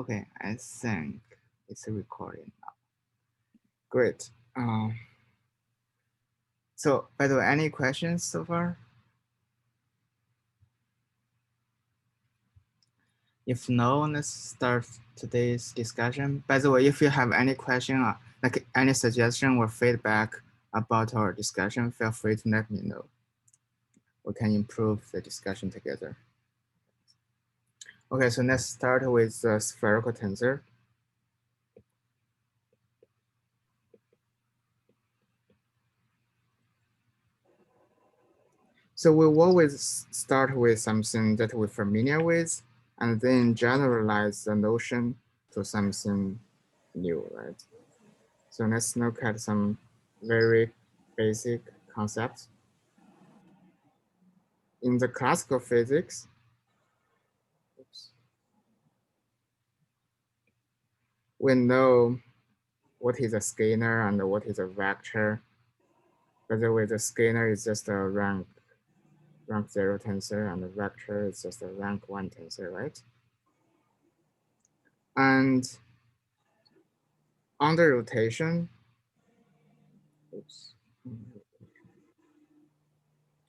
Okay, I think it's recording now. Great. So by the way, any questions so far? If no, let's start today's discussion. By the way, if you have any question, like any suggestion or feedback about our discussion, feel free to let me know. We can improve the discussion together. Okay, so let's start with the spherical tensor. So we always start with something that we're familiar with, and then generalize the notion to something new, right? So let's look at some very basic concepts. In the classical physics, we know what is a scalar and what is a vector. By the way, the scalar is just a rank 0 tensor, and the vector is just a rank 1 tensor, right? And under rotation,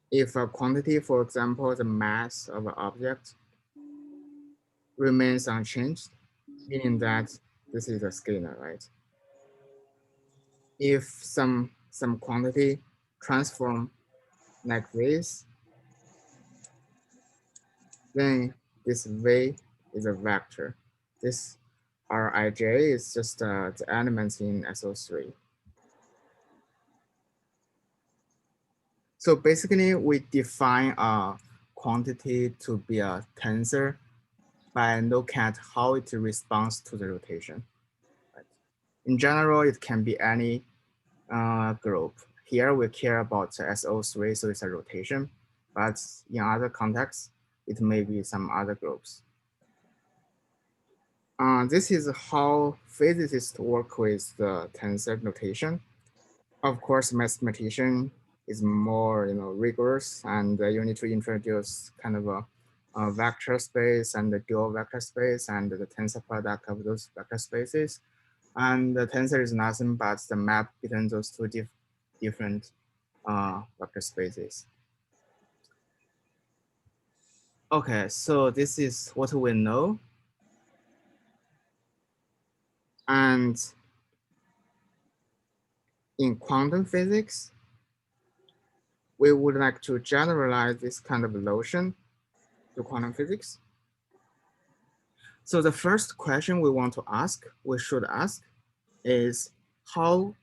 if a quantity, for example, the mass of an object remains unchanged, meaning that this is a scalar, right? If some quantity transform like this, then this V is a vector. This Rij is just the elements in SO3. So basically, we define a quantity to be a tensor by looking at how it responds to the rotation. Right? In general, it can be any group. Here we care about SO3, so it's a rotation, but in other contexts, it may be some other groups. This is how physicists work with the tensor notation. Of course, mathematician is more rigorous, and you need to introduce kind of a vector space and the dual vector space and the tensor product of those vector spaces. And the tensor is nothing but the map between those two different vector spaces. Okay, so this is what we know. And in quantum physics, we would like to generalize this kind of notion to quantum physics. So the first question we should ask is how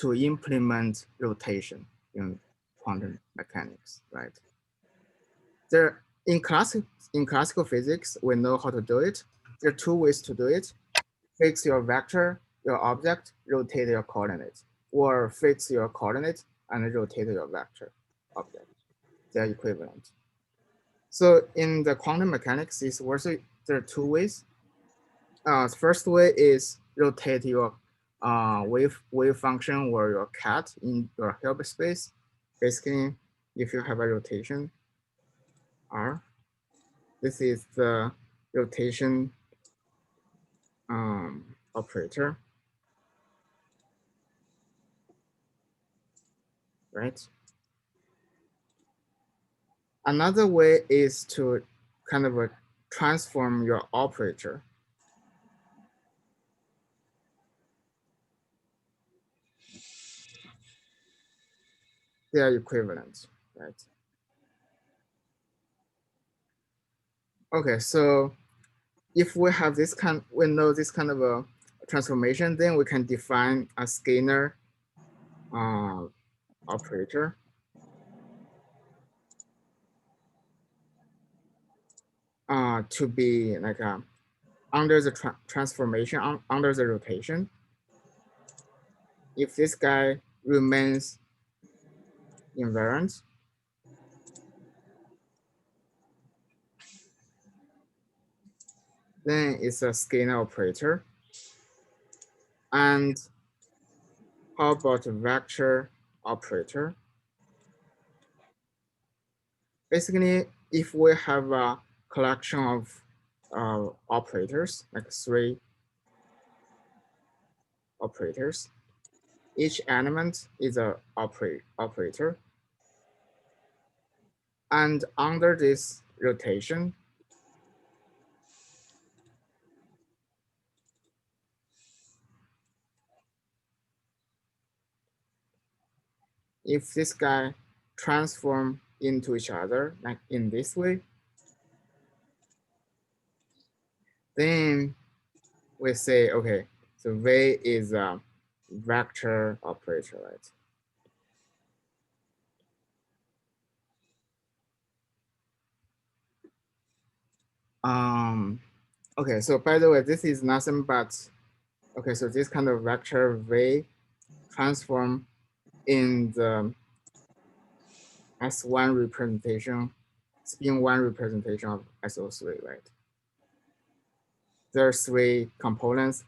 to implement rotation in quantum mechanics, right? In classical physics, we know how to do it. There are two ways to do it. Fix your vector, your object, rotate your coordinate, or fix your coordinate and rotate your vector object. They're equivalent. So in the quantum mechanics, there are two ways. The first way is rotate your wave function or your cat in your Hilbert space. Basically, if you have a rotation R, this is the rotation operator, right? Another way is to kind of transform your operator. They are equivalent, right? Okay, so if we have we know this kind of a transformation, then we can define a scalar operator. To be like under the transformation, under the rotation, if this guy remains invariant, then it's a scalar operator. And how about a vector operator? Basically, if we have a collection of operators, like 3 operators. Each element is a operator. And under this rotation, if this guy transform into each other, like in this way, then we say, okay, so V is a vector operator, right? Okay, so by the way, this is nothing but, okay, so this kind of vector V transform in the S1 representation, spin 1 representation of SO3, right? There are 3 components.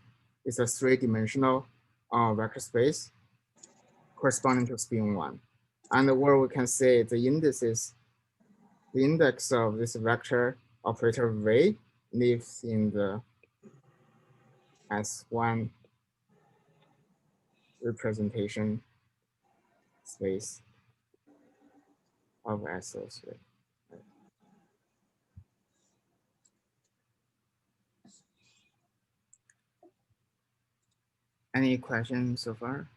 It's a 3-dimensional vector space corresponding to spin 1. And where we can say the indices, the index of this vector operator V lives in the S1 representation space of SO3. Any questions so far?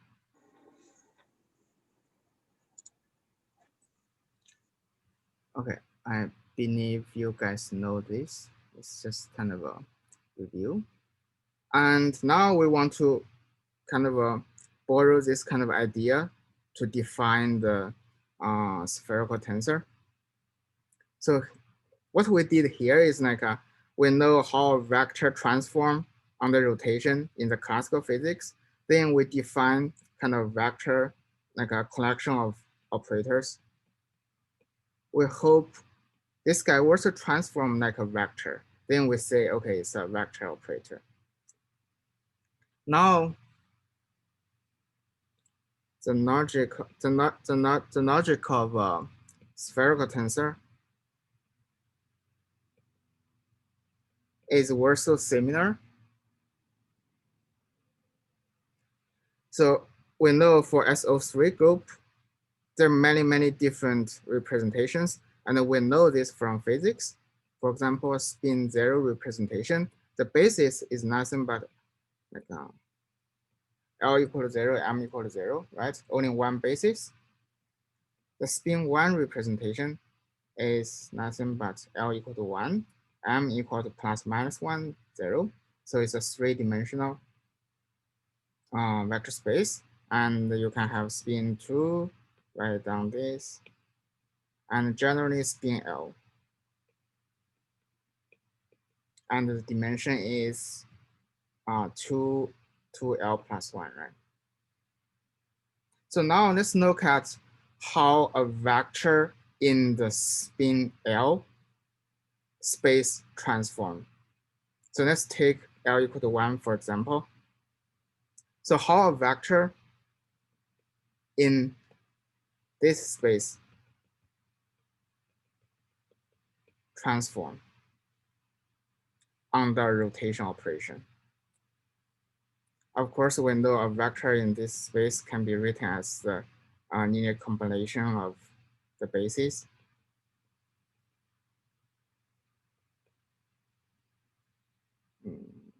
Okay, I believe you guys know this. It's just kind of a review. And now we want to kind of borrow this kind of idea to define the spherical tensor. So what we did here is like we know how vector transform under rotation in the classical physics. Then we define kind of vector, like a collection of operators. We hope this guy also transform like a vector. Then we say, okay, it's a vector operator. Now, the logic of spherical tensor is also similar. So we know for SO3 group, there are many different representations, and we know this from physics. For example, spin 0 representation, the basis is nothing but like L equal to 0, M equal to 0, right? Only one basis. The spin 1 representation is nothing but L equal to 1, M equal to plus minus 1, 0. So it's a 3-dimensional vector space. And you can have spin 2, write down this, and generally spin L. And the dimension is 2L plus 1, right? So now let's look at how a vector in the spin L space transform. So let's take L equal to 1, for example. So how a vector in this space transform under rotation operation. Of course, we know a vector in this space can be written as the linear combination of the bases.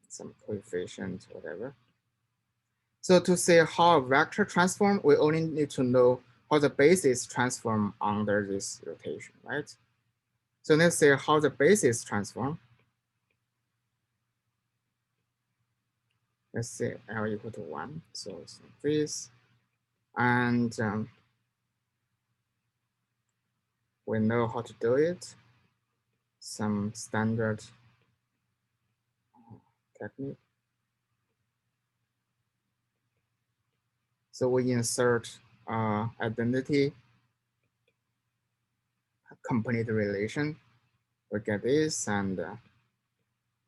Some coefficient, whatever. So to say how a vector transform, we only need to know how the basis transform under this rotation, right? So let's say how the basis transform. Let's say L equal to 1, so it's like this. And we know how to do it. Some standard technique. So we insert identity, complete relation. We get this, and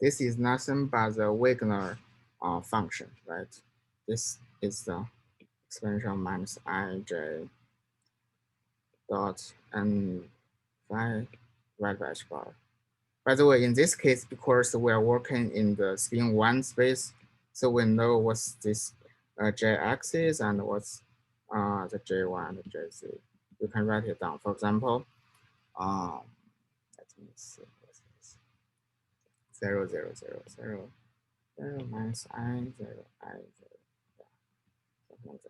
this is nothing but the Wigner function, right? This is the expansion minus ij dot n phi right by h bar. By the way, in this case, because we are working in the spin 1 space, so we know what's this j-axis and what's the j1 and the jz. You can write it down. For example, let me see. 0, 0, 0, 0, 0 minus I, 0, I, 0. Yeah, something like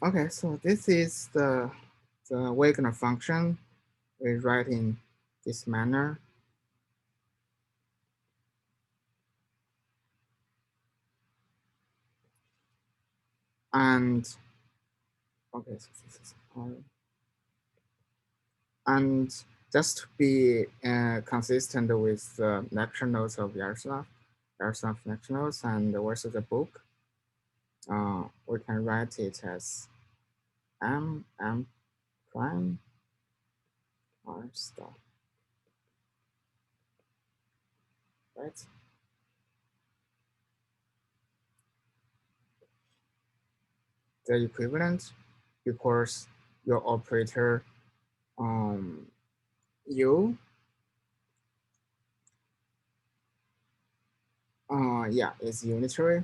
that. Okay, so this is the Wigner function. We write in this manner. And okay, so this is all. And just to be consistent with the lecture notes of Yaroslav lecture notes and the rest of the book, we can write it as m prime r star, right? The equivalent, because your operator u, yeah, is unitary.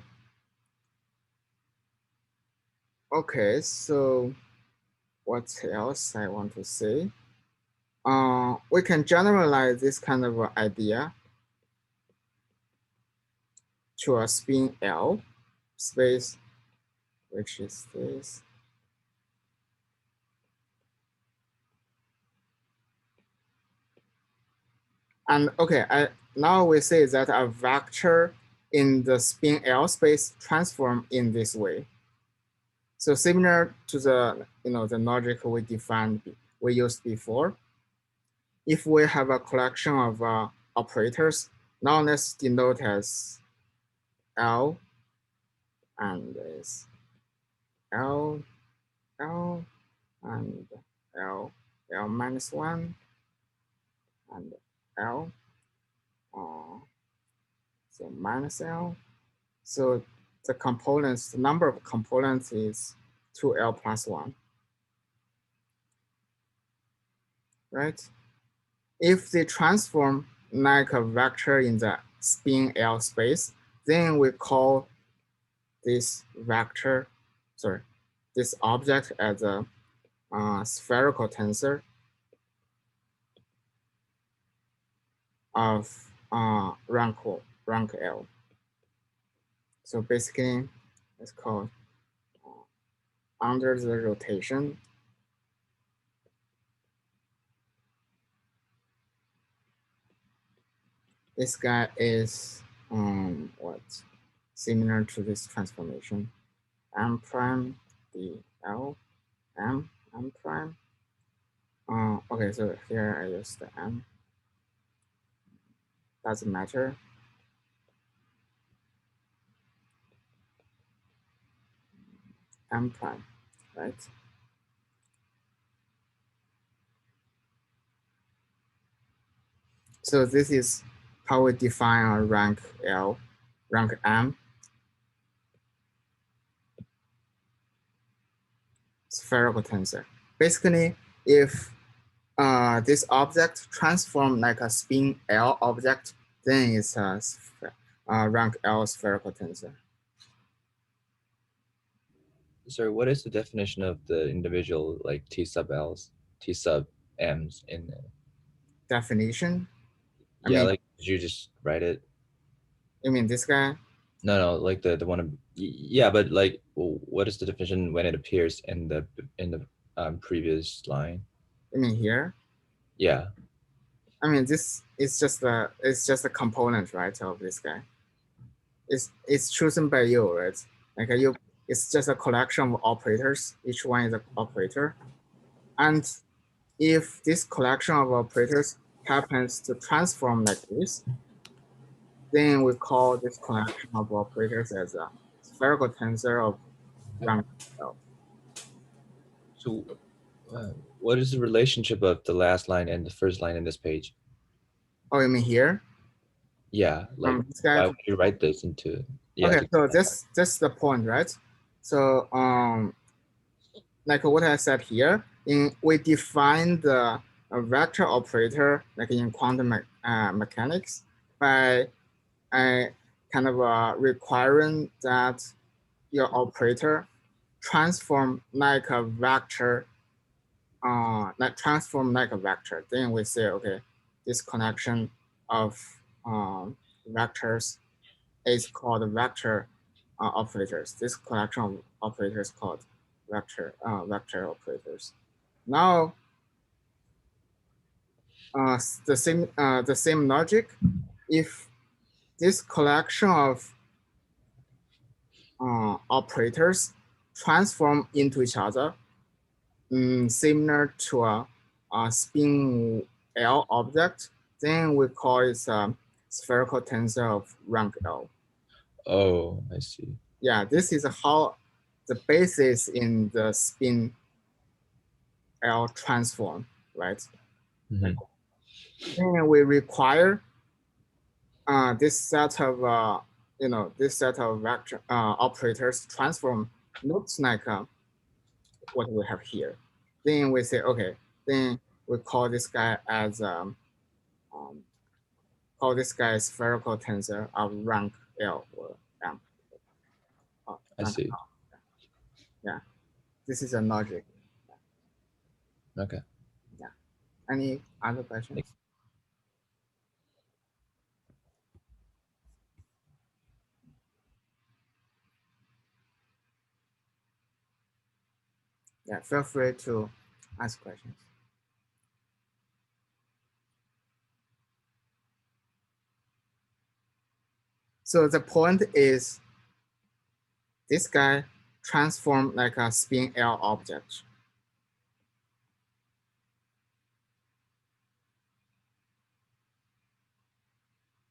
Okay, so what else I want to say? We can generalize this kind of idea to a spin L space, which is this. And okay, now we say that a vector in the spin L space transform in this way. So similar to the the logic we used before. If we have a collection of operators, now let's denote as L and this L, L, and L, L minus 1, and L, so minus L. So the components, the number of components is 2L plus 1, right? If they transform like a vector in the spin L space, then we call this vector, sorry, this object as a spherical tensor of rank L. So basically, it's called under the rotation. This guy is what? Similar to this transformation. M prime d L M prime. Okay, so here I use the M. Doesn't matter. M prime, right? So this is how we define our rank L, rank M spherical tensor. Basically, if this object transform like a spin L object, then it's a rank L spherical tensor. Sorry, what is the definition of the individual like T sub L's, T sub M's in the Definition? Yeah, like did you just write it? You mean this guy? No, like the one. Yeah, but like, what is the definition when it appears in the previous line? You mean here? Yeah. I mean this is just a component, right, of this guy. It's chosen by you, right? Like it's just a collection of operators. Each one is an operator, and if this collection of operators happens to transform like this, then we call this collection of operators as a spherical tensor of rank L. So, what is the relationship of the last line and the first line in this page? Oh, you mean here? Yeah, like why would you write this into? Yeah. Okay, so that's the point, right? So like what I said here, we define the a vector operator, like in quantum mechanics, by kind of requiring that your operator transform like a vector, Then we say, okay, this connection of vectors is called vector operators. This collection of operators called vector operators. Now, the same logic. If this collection of operators transform into each other, similar to a spin L object, then we call it a spherical tensor of rank L. Oh, I see. Yeah, this is how the basis in the spin L transform, right? Mhm. And we require this set of this set of vector operators transform looks like what we have here. Then we say, okay, then we call this guy as spherical tensor of rank L or M. I see. L. Yeah, this is a logic. Okay. Yeah. Any other questions? Yeah, feel free to ask questions. So the point is this guy transformed like a spin L object.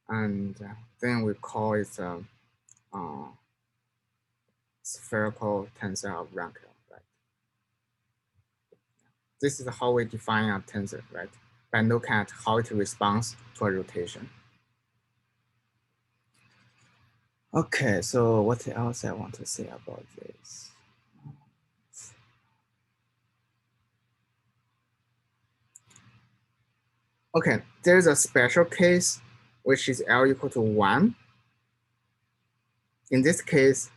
And then we call it spherical tensor of rank L, right? This is how we define a tensor, right? By looking at how it responds to a rotation. Okay, so what else I want to say about this? Okay, there's a special case, which is L equal to 1. In this case,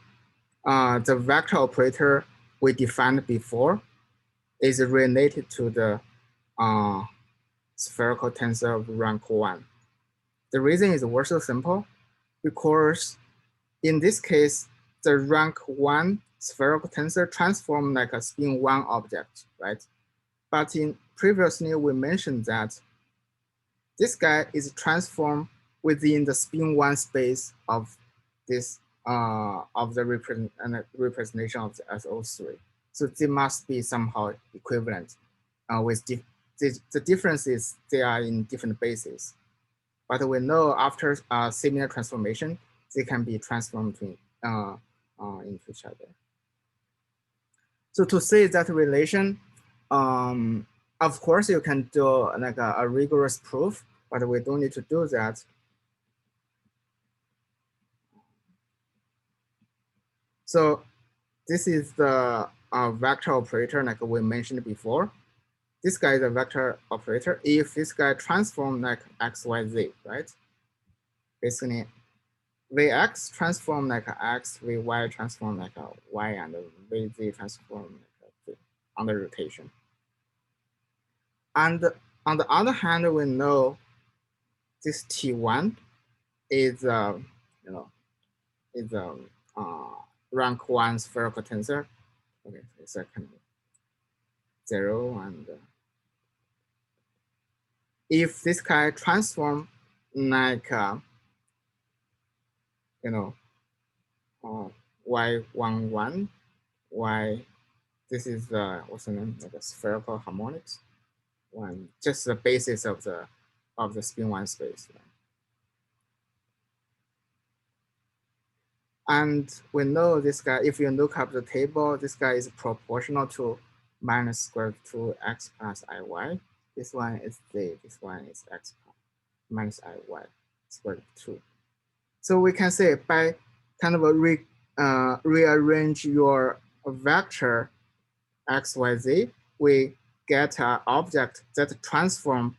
the vector operator we defined before is related to the spherical tensor of rank 1. The reason is also simple, because in this case, the rank 1 spherical tensor transform like a spin 1 object, right? But previously we mentioned that this guy is transformed within the spin 1 space of this of the representation of the SO3. So they must be somehow equivalent. With the difference is they are in different bases. But we know after similar transformation, they can be transformed into each other. So to say that relation, of course you can do like a rigorous proof, but we don't need to do that. So this is the vector operator like we mentioned before. This guy is a vector operator. If this guy transform like x, y, z, right? Basically, Vx transform like x, Vy transform like a y, and Vz transform like a z on the rotation. And on the other hand, we know this T1 is is a rank 1 spherical tensor. Okay, it's a kind of 0, and if this guy transform like y11, y, this is what's the name, like a spherical harmonics, one, just the basis of the spin 1 space. Right? And we know this guy, if you look up the table, this guy is proportional to minus square root 2x plus iy. This one is z, this one is x minus iy square root 2. So we can say by kind of rearrange your vector x, y, z, we get an object that transform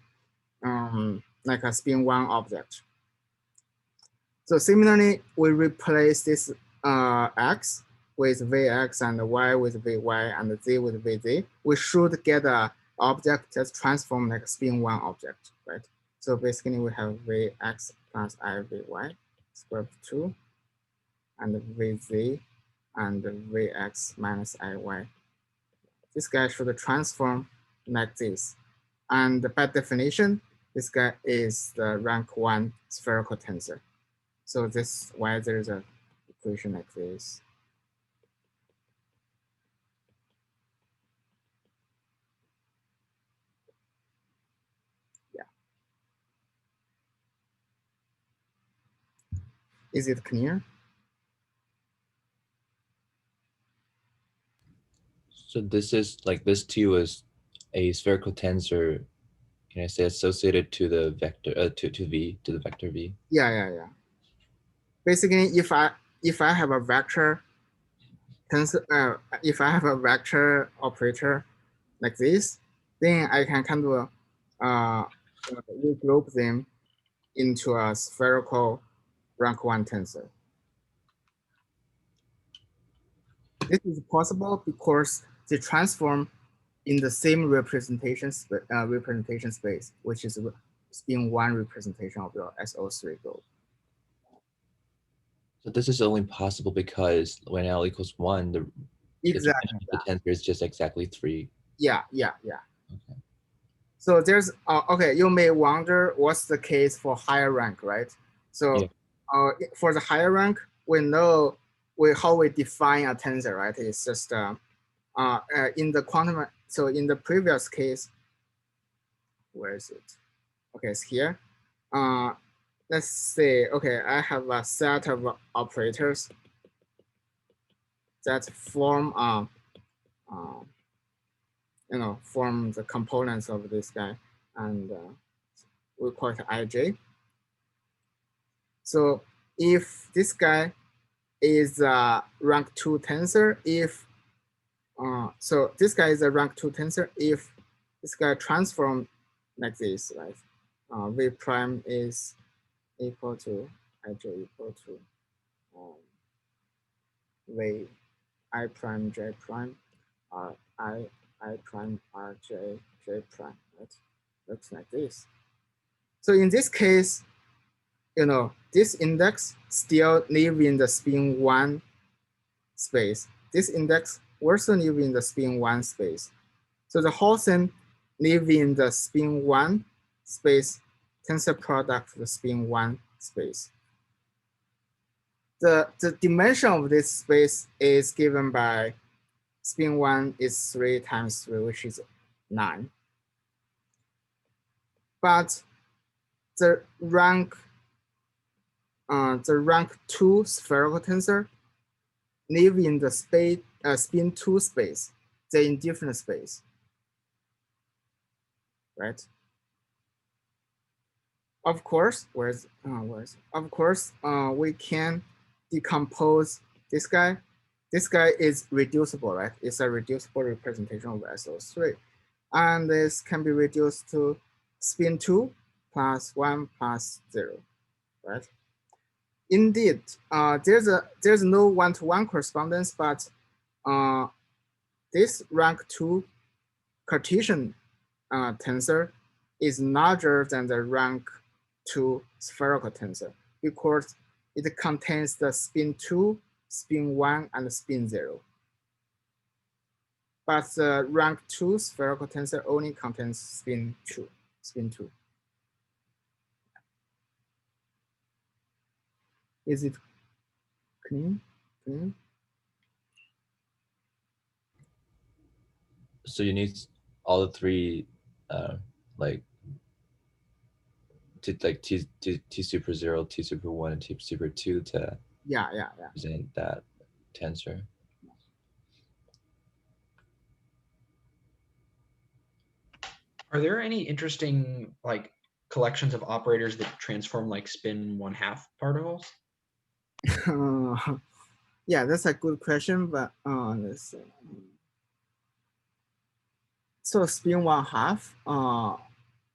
like a spin one object. So similarly, we replace this x with vx and y with vy and z with vz. We should get an object that's transformed like spin one object, right? So basically we have vx plus I vy square root of 2 and vz and vx minus iy. This guy should transform like this. And by definition, this guy is the rank 1 spherical tensor. So this why there's a equation like this. Yeah. Is it clear? So this is like this T was a spherical tensor, can I say associated to the vector to V, to the vector V? Yeah. Basically, if I have a vector tensor, if I have a vector operator like this, then I can kind of regroup them into a spherical rank 1 tensor. This is possible because they transform in the same representation space, which is spin 1 representation of your SO3 group. So this is only possible because when L equals 1, the Exactly. the tensor is just exactly 3. Yeah. Okay. So there's okay. You may wonder what's the case for higher rank, right? So for the higher rank, we know how we define a tensor, right? It's just in the quantum. So in the previous case, where is it? Okay, it's here. Let's say, okay, I have a set of operators that form form the components of this guy, and we call it ij. So if this guy is a rank 2 tensor, if so this guy is a rank 2 tensor if this guy transform like this, right? V prime is equal to ij equal to V I prime j prime I prime r j prime, right? Looks like this. So in this case, this index still live in the spin 1 space. This index also live in the spin 1 space. So the whole thing live in the spin 1 space tensor product the spin 1 space. The dimension of this space is given by spin 1 is 3 times 3, which is 9. But the rank 2 spherical tensor live in the space spin 2 space. They're in different space, right? Of course, we can decompose this guy. This guy is reducible, right? It's a reducible representation of SO3. And this can be reduced to spin 2 plus 1 plus 0, right? Indeed, there's no one-to-one correspondence, but this rank 2 Cartesian tensor is larger than the rank 2 spherical tensor because it contains the spin 2, spin 1, and spin 0. But the rank 2 spherical tensor only contains spin 2. Is it clean? So you need all the 3 like T super 0, T super 1, and T super 2 to represent that tensor. Are there any interesting like collections of operators that transform like spin 1/2 particles? Yeah, that's a good question, but let's see. So spin 1/2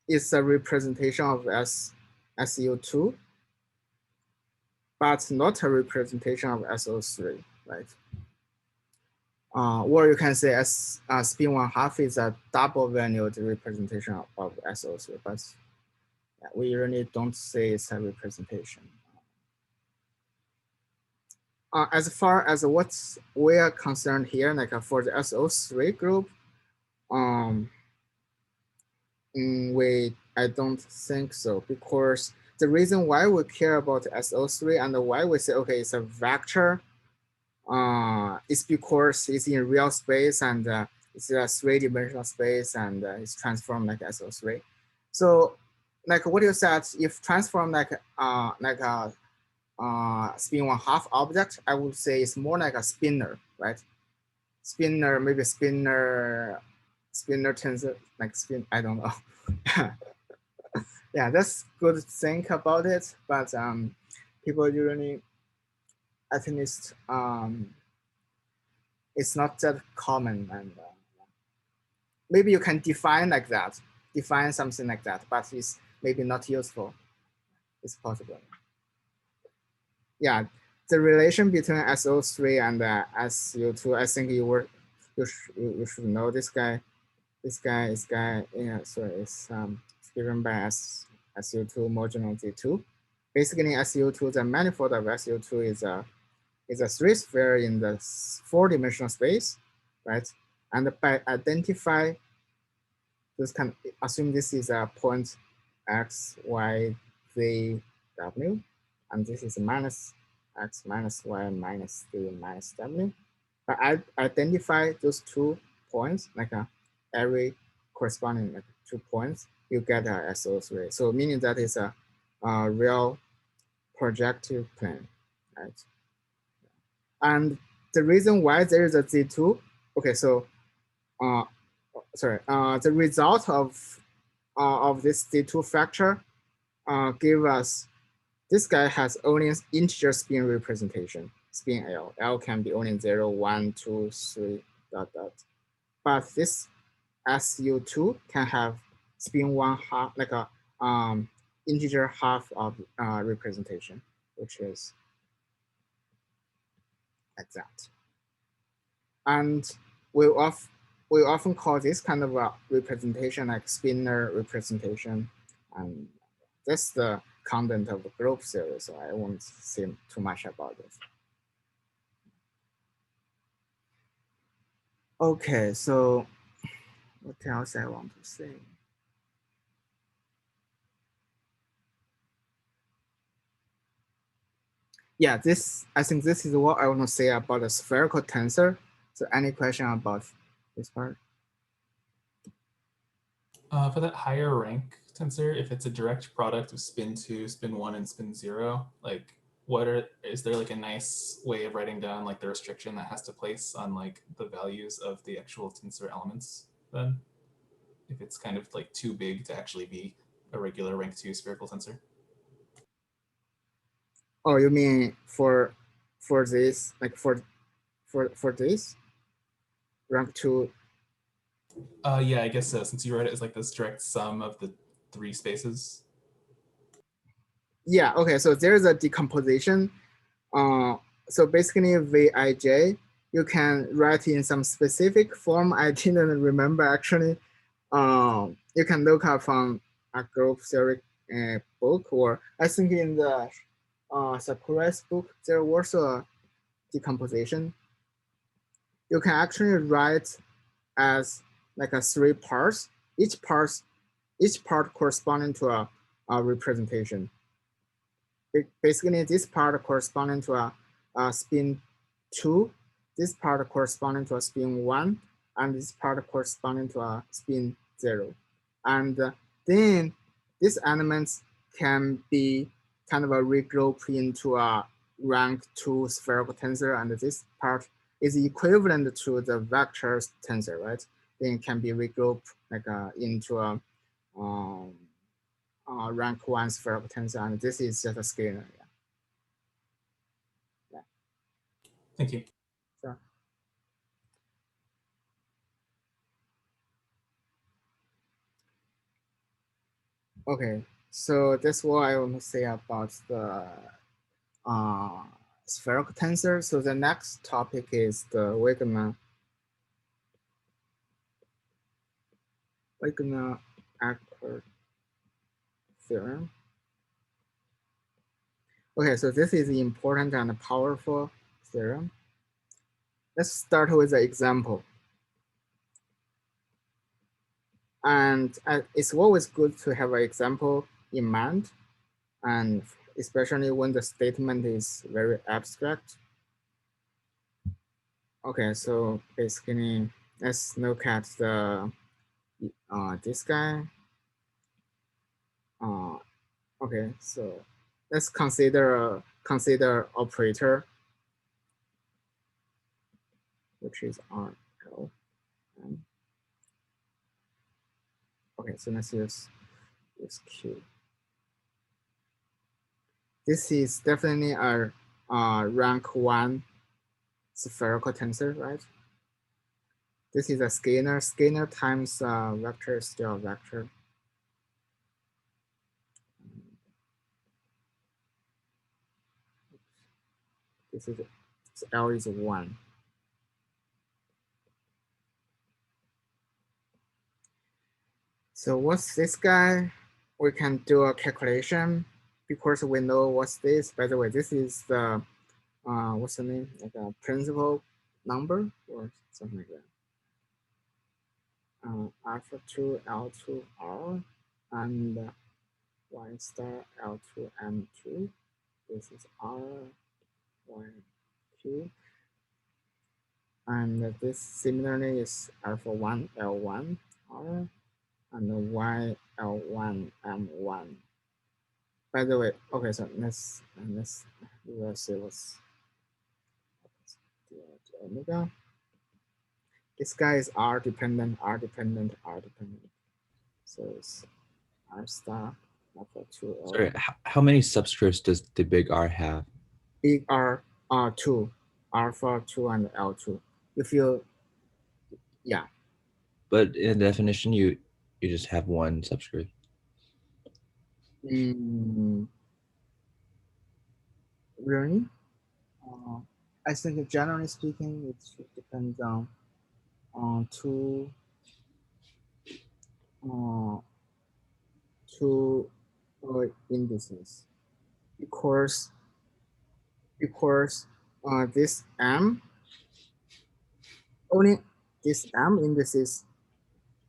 is a representation of SU2, but not a representation of SO3, right? Or you can say spin 1/2 is a double valued representation of SO3, but we really don't say it's a representation. As far as what we are concerned here, like for the SO3 group, I don't think so, because the reason why we care about SO3 and why we say, okay, it's a vector, is because it's in real space and it's a 3-dimensional space and it's transformed like SO3. So like what you said, if transformed like a spin 1/2 object, I would say it's more like a spinner, right? Spinner, maybe spinner tensor, like spin, I don't know. Yeah, that's good to think about it, but people usually, at least, it's not that common, and maybe you can define like that, define something like that, but it's maybe not useful. It's possible. Yeah, the relation between SO3 and SU2, I think you should know this guy. This guy, yeah, so it's given by SU2 modulo Z2. Basically, SU2, the manifold of SU2 is a 3-sphere in the 4-dimensional space, right? And by identify this kind, assume this is a point x, y, z, w, and this is minus x minus y minus z minus w. But I identify those 2 points, like every corresponding like 2 points, you get a SO3. So meaning that is a real projective plane, right? And the reason why there is a Z2, okay, so the result of this Z2 factor give us, this guy has only integer spin representation, spin L. L can be only 0, 1, 2, 3, ... But this SU2 can have spin 1/2, like a integer half of representation, which is like that. And we often call this kind of a representation like spinner representation, and that's the content of the group theory, so I won't say too much about this. Okay, so what else I want to say? Yeah, I think this is what I want to say about the spherical tensor. So any question about this part? For that higher rank tensor, if it's a direct product of spin 2, spin 1, and spin 0, like is there like a nice way of writing down like the restriction that has to place on like the values of the actual tensor elements then? If it's kind of like too big to actually be a regular rank 2 spherical tensor. Oh, you mean for this, like for this rank 2? Yeah, I guess so, since you wrote it as like this direct sum of the 3 spaces. Yeah, okay, so there's a decomposition. So basically Vij, you can write in some specific form. I didn't remember actually. You can look up from a group theory book, or I think in the Sakura's book, there was a decomposition. You can actually write as like a 3 parts, each part corresponding to a representation. Basically, this part corresponding to a spin 2, this part corresponding to a spin 1, and this part corresponding to a spin 0. And then these elements can be kind of a regrouped into a rank 2 spherical tensor, and this part is equivalent to the vector tensor, right? Then it can be regrouped like into a rank 1 spherical tensor, and this is just a scalar. Yeah. Thank you. Sure. Okay, so that's what I want to say about the spherical tensor. So the next topic is the Wigner-Eckart theorem. Okay, so this is important and powerful theorem. Let's start with the example. And it's always good to have an example in mind, and especially when the statement is very abstract. Okay, so basically, let's look at the this guy. Okay, so let's consider operator, which is R, L, M. Okay, so let's use Q. This is definitely a rank 1 spherical tensor, right? This is a scalar times vector, still vector. This is L is 1. So what's this guy? We can do a calculation because we know what's this. By the way, this is the what's the name? Like a principal number or something like that. Alpha 2 L2 R and Y star L2 M2. This is R Y Q. And this similarly is alpha 1 L1 R and Y L1 M1. By the way, okay, so let's see what's omega. This guy is R dependent, R dependent, R dependent. So it's R star alpha 2 L. Sorry, how many subscripts does the big R have? Big R, R2, alpha 2 and L2. If you, yeah. But in the definition, you just have one subscript. Really? I think generally speaking, it depends on two indices because this M, only this M indices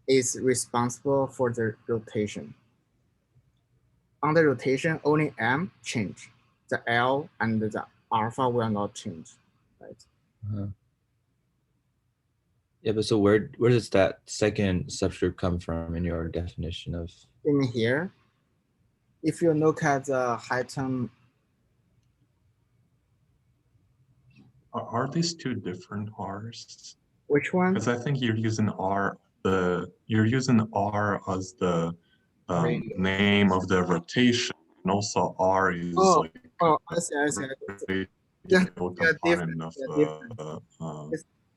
is responsible for the rotation. On the rotation, only M change. The L and the alpha will not change, right? Yeah, but so where does that second subscript come from in your definition of? In here, if you look at the heighten. Are these two different R's? Which one? Because I think you're using R as the name of the rotation, and also R is like I see. yeah, component of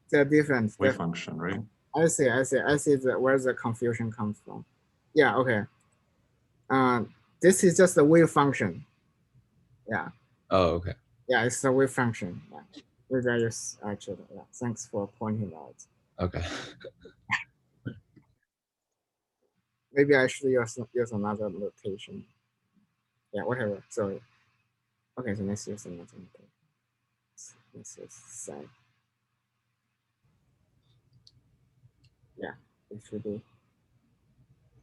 the difference. wave function, right? I see where the confusion comes from. Yeah, okay. This is just a wave function. Yeah. Oh, okay. Yeah, it's a wave function. Yeah. Actually, yeah. Thanks for pointing out. Okay. Maybe I should use another notation. Yeah, whatever. Sorry. Okay, so let's use another notation. Let's use psi. Yeah, it should be.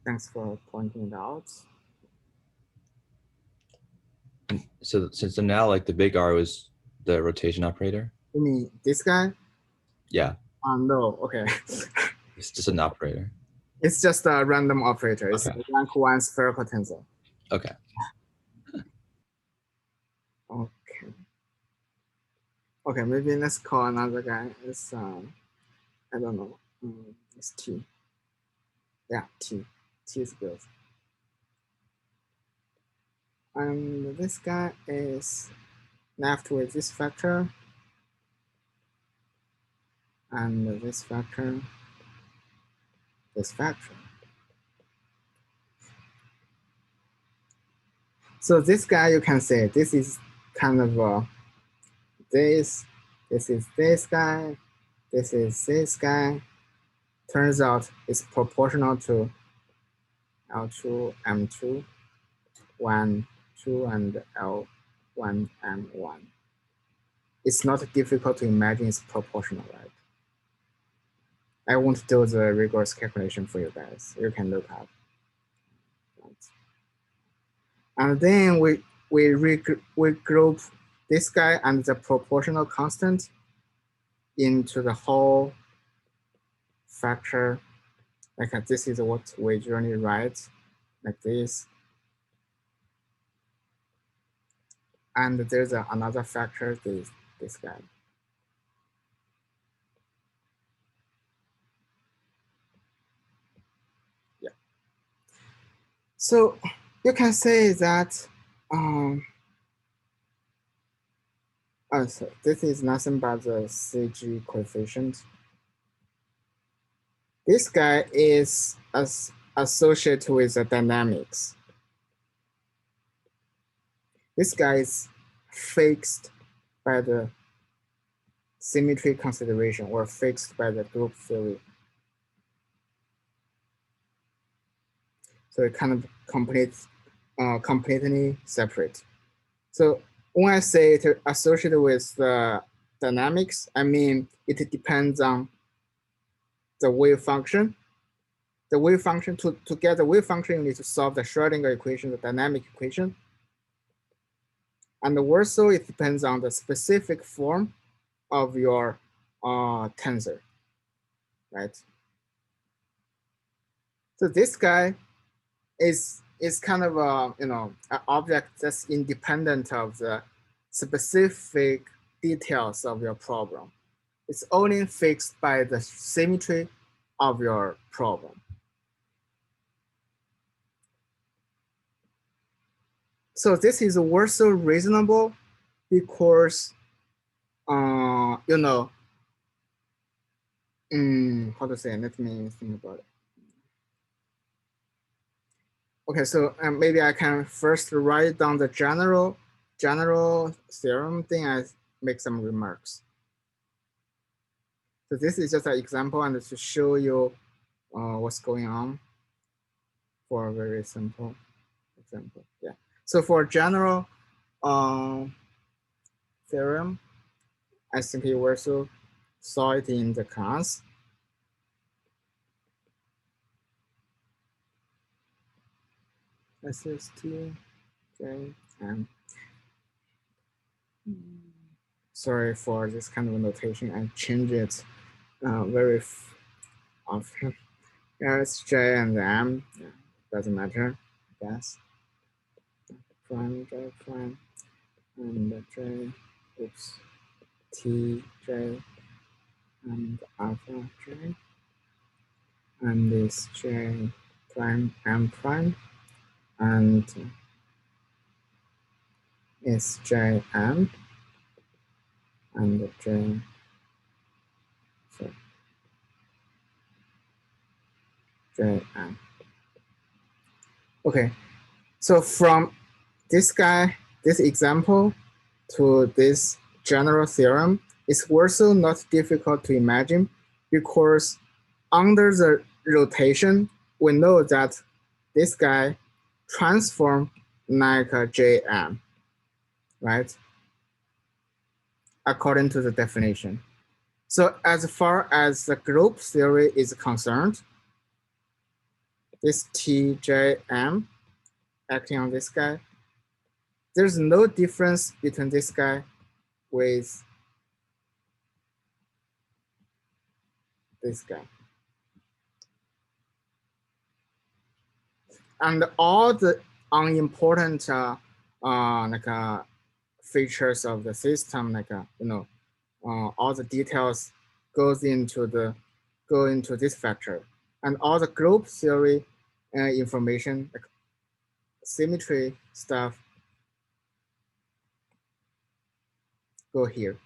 Thanks for pointing it out. So now, like the big R was the rotation operator? You mean this guy? Yeah. No, okay. It's just an operator. It's just a random operator. It's Okay. a rank 1 spherical tensor. Okay. Okay. Okay, maybe let's call another guy. It's I don't know. It's T. Yeah, T. T is good. And this guy is left with this factor and this factor, this factor. So this guy, you can say this is kind of this is this guy, this is this guy. Turns out it's proportional to L2, M2, 1, 2, and L1, M1. It's not difficult to imagine it's proportional, right? I won't do the rigorous calculation for you guys. You can look up. And then we group this guy and the proportional constant into the whole factor. Like this is what we usually write, like this. And there's another factor, this guy. Yeah. So you can say that so this is nothing but the CG coefficient. This guy is associated with the dynamics. This guy is fixed by the symmetry consideration or fixed by the group theory. So it kind of completely separate. So when I say it associated with the dynamics, I mean it depends on the wave function. The wave function, to get the wave function, you need to solve the Schrodinger equation, the dynamic equation. And also it depends on the specific form of your tensor, right? So this guy is kind of an object that's independent of the specific details of your problem. It's only fixed by the symmetry of your problem. So this is also reasonable because how to say, let me think about it. Okay, so maybe I can first write down the general theorem, then I make some remarks. So this is just an example and to show you what's going on for a very simple example. Yeah. So for general theorem, I think you also saw it in the class. This is T, J, M. Sorry for this kind of notation. I change it very often. Yeah, it's J and M. Yeah, doesn't matter, I guess. Prime, J prime, and J, oops, T, J, and alpha J. And this J prime, M prime, and it's J, M, and J, sorry, J, M. Okay, so from this guy, this example to this general theorem, it's also not difficult to imagine because under the rotation, we know that this guy transform like a JM, right? According to the definition. So as far as the group theory is concerned, this TJM acting on this guy, there's no difference between this guy with this guy. And all the unimportant features of the system, all the details go into this factor, and all the group theory information, like symmetry stuff, go here.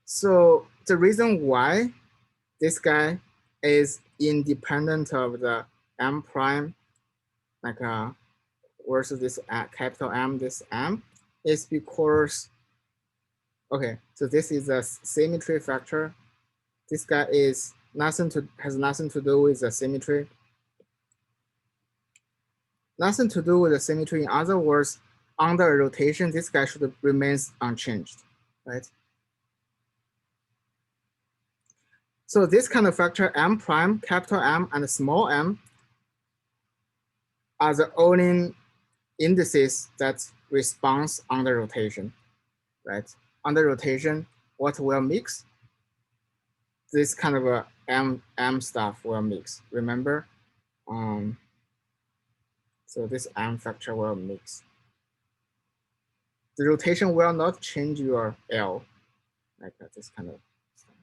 So the reason why this guy is independent of the M prime, like versus this capital M, this M, is because, okay, so this is a symmetry factor. This guy is has nothing to do with the symmetry. Nothing to do with the symmetry. In other words, under rotation, this guy should remains unchanged, right? So this kind of factor, M prime, capital M, and small m are the only indices that responds under rotation, right? Under rotation, what will mix? This kind of a M stuff will mix, remember? So this M factor will mix. The rotation will not change your L, like this kind of stuff.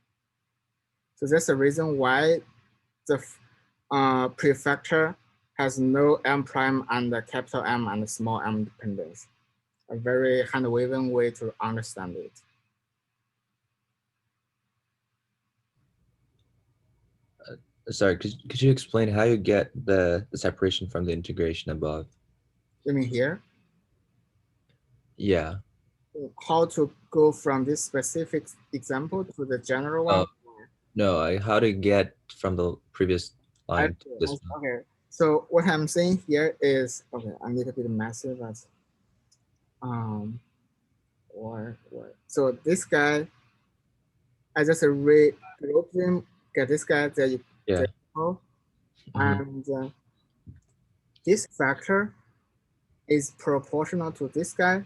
So that's the reason why the prefactor has no M prime and the capital M and the small m dependence. A very hand-waving way to understand it. Sorry, could you explain how you get the separation from the integration above? You mean here? Yeah. How to go from this specific example to the general one? No, how to get from the previous line to this one. Okay, so what I'm saying here is, okay, I'm a little bit messy, but so this guy, I just regroup him, get this guy that you and this factor is proportional to this guy,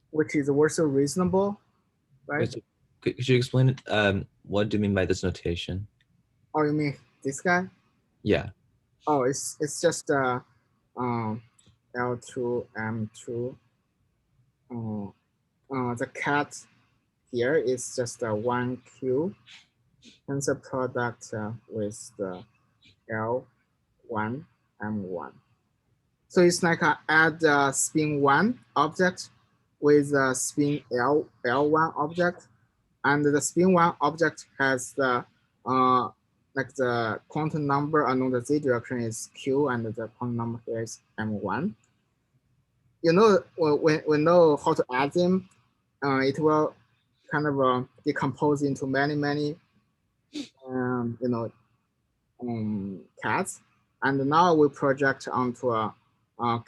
which is also reasonable, right? Wait, so could you explain it? What do you mean by this notation? Oh, you mean this guy? Yeah. Oh, it's just L2 M2. The cat here is just a 1Q tensor product with the L1 M1. So it's like add spin 1 object with a spin L1 object, and the spin 1 object has the like the quantum number along the z direction is Q, and the quantum number here is M1. You know, when we know how to add them, it will kind of decompose into many cats. And now we project onto a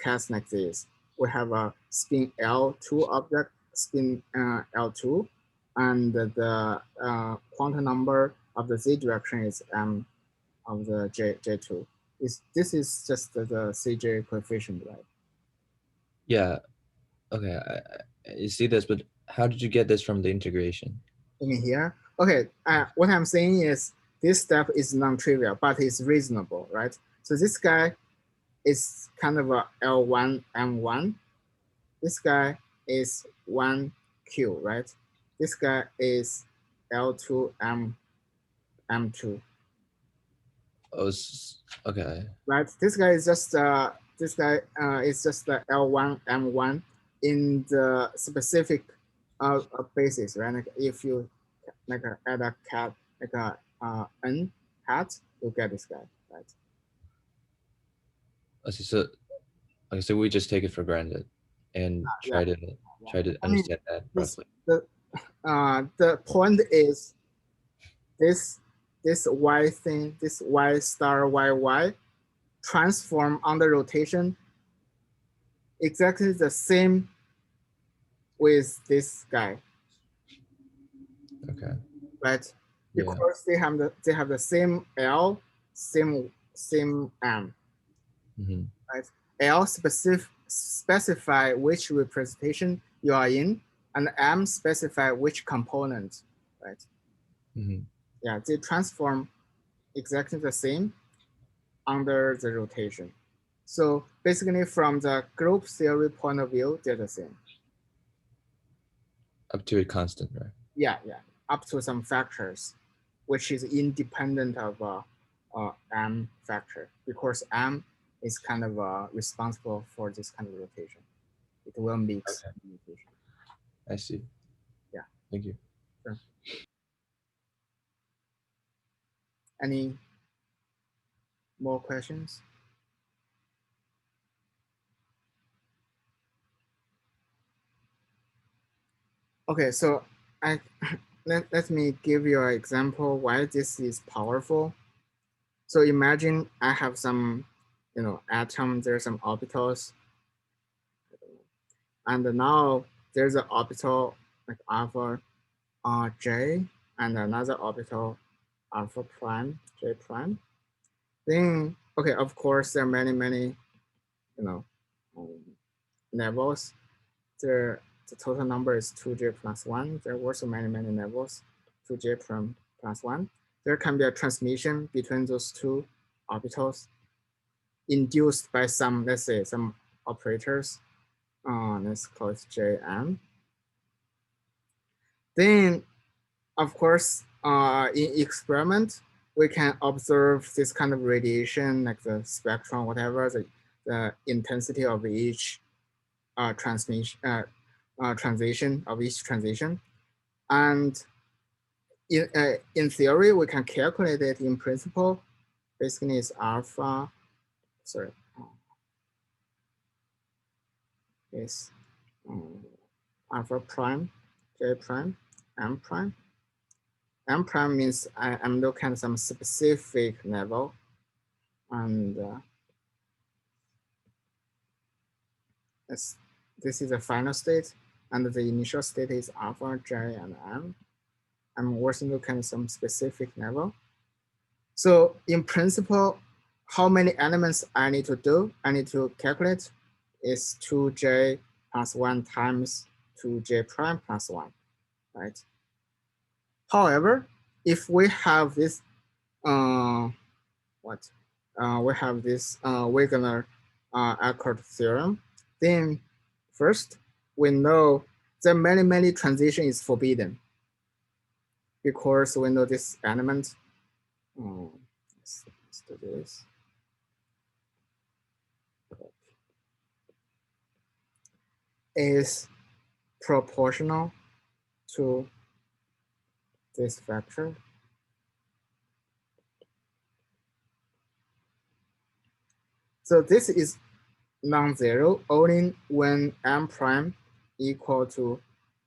cats like this. We have a spin L2 object, spin L2, and the quantum number of the z direction is M of the J2. This is just the CJ coefficient, right? Yeah. Okay, you see this, but how did you get this from the integration? You mean here? Okay, what I'm saying is this step is non-trivial, but it's reasonable, right? So this guy is kind of a L1 M1. This guy is 1Q, right? This guy is L2 M2. Oh, okay. Right. This guy is just the L1 M1 in the specific basis, right? Like if you like add a cat like a n hat, you get this guy, right? Okay, so we just take it for granted and try to understand that roughly. The point is this y thing, this y star y transform under rotation exactly the same with this guy. Okay. Right? Because they have the same L, same M. Right? L specify which representation you are in, and M specify which component, right? Yeah, they transform exactly the same under the rotation. So basically from the group theory point of view, they're the same. Up to a constant, right? Yeah, up to some factors, which is independent of M factor, because M is kind of responsible for this kind of rotation. It will mix rotation. I see. Yeah. Thank you. Sure. Any More questions? Okay, so let me give you an example why this is powerful. So imagine I have some, atom, there's some orbitals, and now there's an orbital like alpha j, and another orbital alpha prime j prime. Then, okay, of course there are many, levels. The total number is 2j plus 1. There were so many levels, 2j prime plus 1. There can be a transmission between those two orbitals induced by some, let's say, some operators. Let's call it Jm. Then, of course, in experiment, we can observe this kind of radiation, like the spectrum, whatever, the intensity of each transition of each transition. And in theory, we can calculate it in principle. Basically, it's alpha, sorry, is alpha prime, j prime, m prime. M prime means I'm looking at some specific level, and this is the final state, and the initial state is alpha, j, and m. I'm also looking at some specific level. So in principle, how many elements I need to do? I need to calculate is 2j plus 1 times 2j prime plus 1, right? However, if we have this, we have this Wigner-Eckart theorem, then first we know that many transition is forbidden because we know this element. Let's do this. Is proportional to this vector. So this is non-zero only when m prime equal to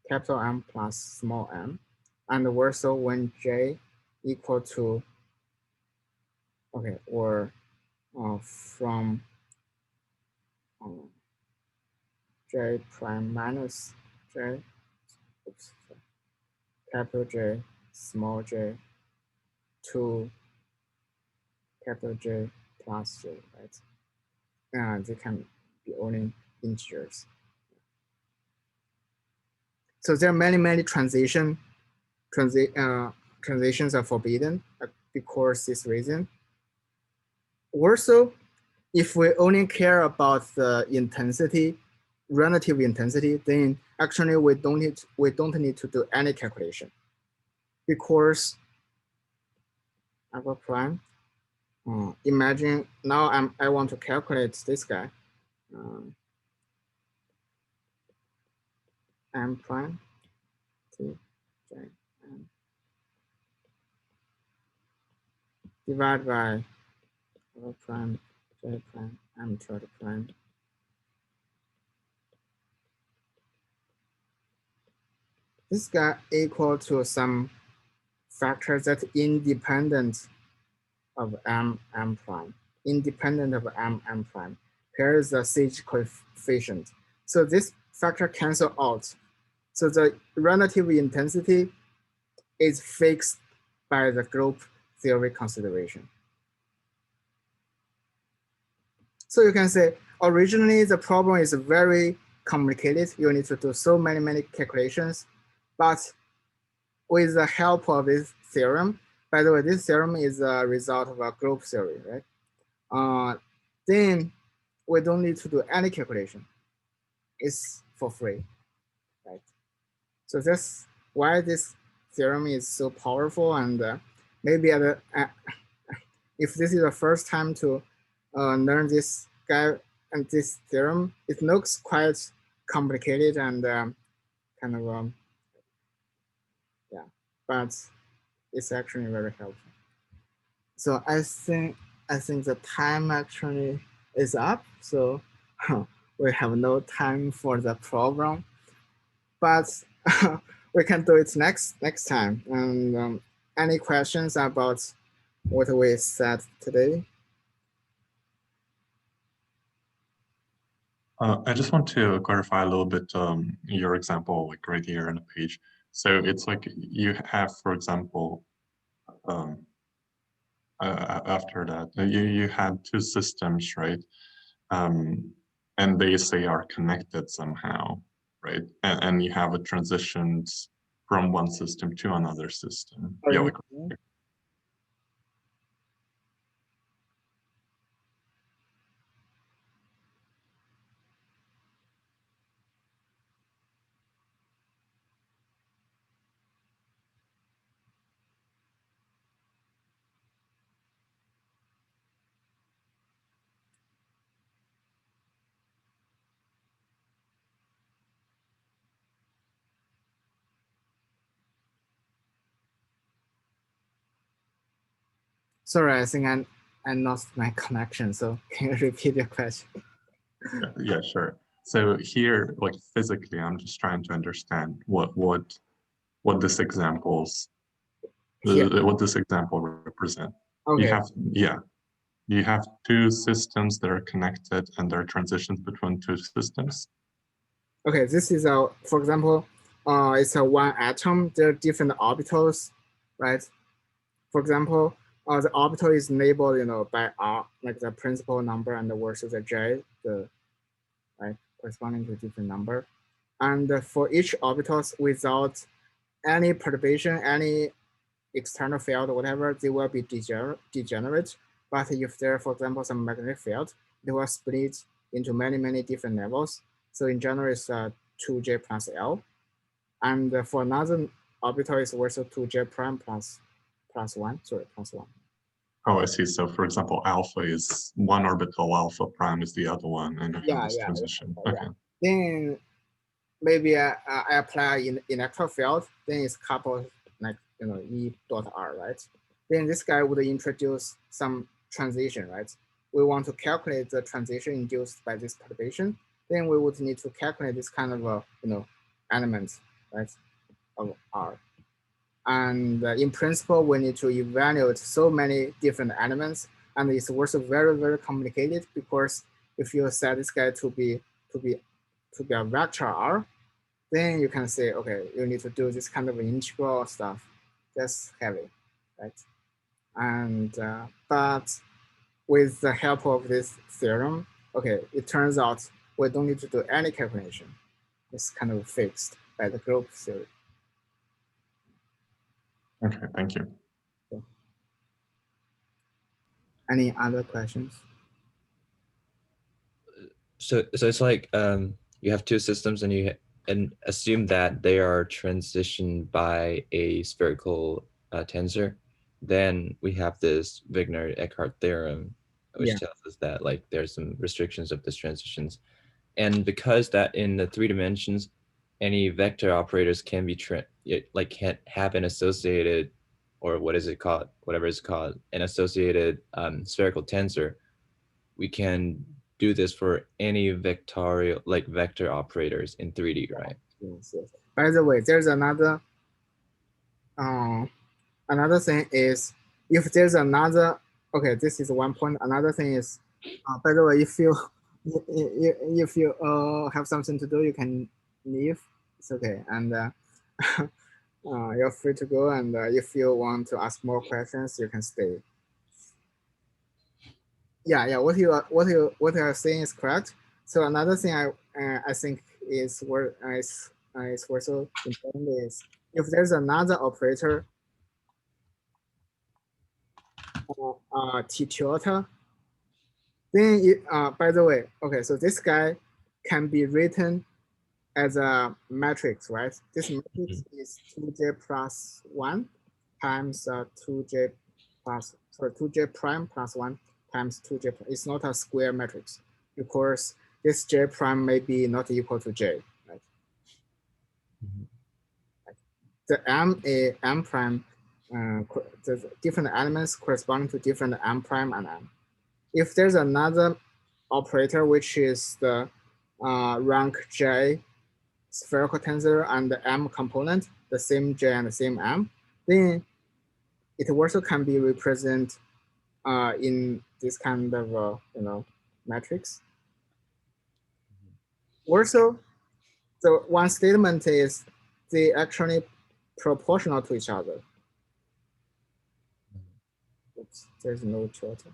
capital M plus small m, and also when j equal to, okay, or from j prime minus j, oops, capital J, small j, to capital J plus j, right? And they can be only integers. So there are many transitions are forbidden because this reason. Also, if we only care about the intensity, relative intensity, then actually we don't need to do any calculation because alpha prime. Imagine now I want to calculate this guy. M prime to j m divided by alpha prime j prime m third prime. This guy equal to some factor that's independent of m prime, independent of m prime. Here is the CH coefficient. So this factor cancel out. So the relative intensity is fixed by the group theory consideration. So you can say originally the problem is very complicated. You need to do so many calculations, but with the help of this theorem, by the way, this theorem is a result of a group theory, right? Then we don't need to do any calculation. It's for free, right? So that's why this theorem is so powerful, and maybe if this is the first time to learn this guy and this theorem, it looks quite complicated and kind of, yeah, but it's actually very helpful. So I I think the time actually is up. So we have no time for the problem, but we can do it next time. And any questions about what we said today? I just want to clarify a little bit your example, like right here on the page. So it's like you have, for example, after that, you had two systems, right? And they say are connected somehow, right? And you have a transitions from one system to another system. Yeah, like, Sorry, I think I lost my connection. So can you repeat your question? yeah, sure. So here, like physically, I'm just trying to understand what this examples, what this example represent. Okay. You have two systems that are connected and there are transitions between two systems. Okay, this is for example, it's a one atom. There are different orbitals, right? For example, the orbital is labeled, by R, like the principal number, and versus the J, right, corresponding to different number. And for each orbitals, without any perturbation, any external field or whatever, they will be degenerate. But if there, for example, some magnetic field, they will split into many different levels. So in general, it's 2J plus L. And for another orbital, it's also 2J prime plus 1. Oh, I see. So for example, alpha is one orbital, alpha prime is the other one, and you have this transition. Yeah. Okay. Then maybe I apply in electric field, then it's coupled like, E dot R, right? Then this guy would introduce some transition, right? We want to calculate the transition induced by this perturbation. Then we would need to calculate this kind of, element, right, of R. And in principle, we need to evaluate so many different elements, and it's also very complicated, because if you set this guy to be a vector R, then you can say, okay, you need to do this kind of integral stuff. That's heavy, right? And but with the help of this theorem, okay, it turns out we don't need to do any calculation. It's kind of fixed by the group theory. Okay, thank you. Any other questions? So it's like you have two systems and assume that they are transitioned by a spherical tensor. Then we have this Wigner-Eckart theorem, which tells us that like there's some restrictions of these transitions. And because that in the 3 dimensions, any vector operators can be can't have an associated, or whatever it's called, an associated spherical tensor, we can do this for any vector operators in 3D, right? Yes. By the way, there's another thing is, if there's another, okay, this is one point. Another thing is, by the way, if you have something to do, you can leave. It's okay, and you're free to go. And if you want to ask more questions, you can stay. Yeah. What you are saying is correct. So another thing I think is worth also important is, if there's another operator, T tilde, then by the way, okay, so this guy can be written as a matrix, right? This matrix is 2J plus 1 times 2J prime plus 1 times 2J. It's not a square matrix, because this J prime may be not equal to J, right? The M prime, the different elements corresponding to different M prime and M. if there's another operator which is the rank J spherical tensor and the M component, the same J and the same M, then it also can be represented in this kind of matrix. Also, the one statement is they actually proportional to each other. Oops, there's no filter.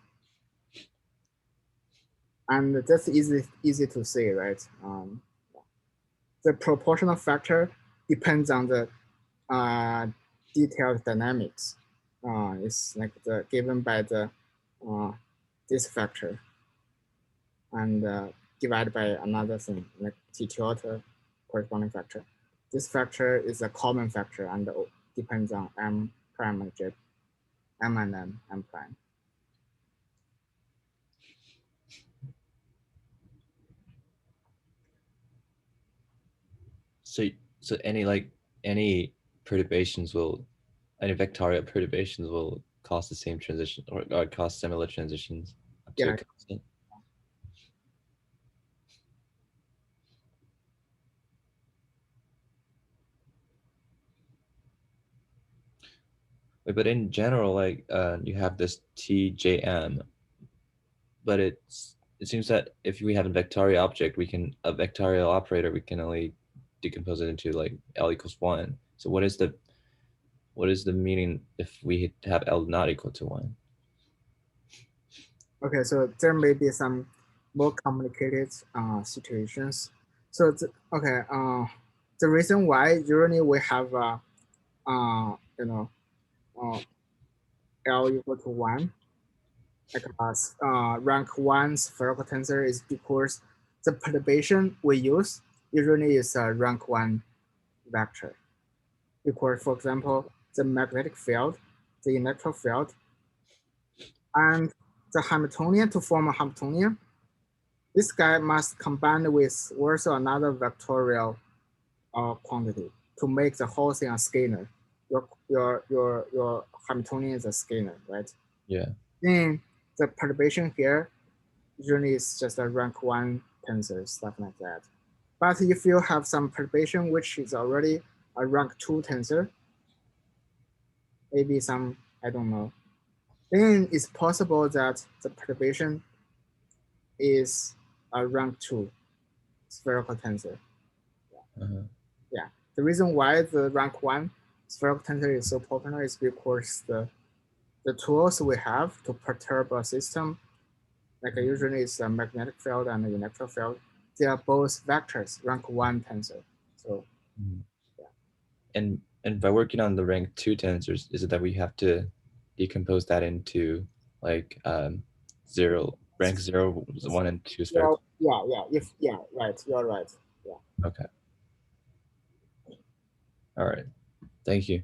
And that's easy to see, right? The proportional factor depends on the detailed dynamics. It's like given by the this factor and divided by another thing like T tilde corresponding factor. This factor is a common factor and depends on M prime and J, M and M prime. So any perturbations any vectorial perturbations will cause the same transition or cause similar transitions up to a constant. But in general, like you have this TJM, but it seems that if we have a vectorial object, a vectorial operator, we can only decompose it into like L equals 1. So what is the meaning if we have L not equal to 1? Okay, so there may be some more complicated situations. So the reason why usually we have L equal to 1, like rank 1 spherical tensor, is because the perturbation we use usually is a rank 1 vector. Because, for example, the magnetic field, the electric field, and the Hamiltonian, to form a Hamiltonian, this guy must combine with also another vectorial quantity to make the whole thing a scalar. Your Hamiltonian is a scalar, right? Yeah. Then the perturbation here usually is just a rank 1 tensor, stuff like that. But if you have some perturbation which is already a rank 2 tensor, maybe some, I don't know, then it's possible that the perturbation is a rank 2 spherical tensor. Yeah, the reason why the rank 1 spherical tensor is so popular is because the tools we have to perturb a system, like usually it's a magnetic field and an electric field, they are both vectors, rank 1 tensor. So yeah. And by working on the rank 2 tensors, is it that we have to decompose that into like rank 0, 1, and 2 spherical? Yeah, right, you're right. Yeah. Okay. All right. Thank you.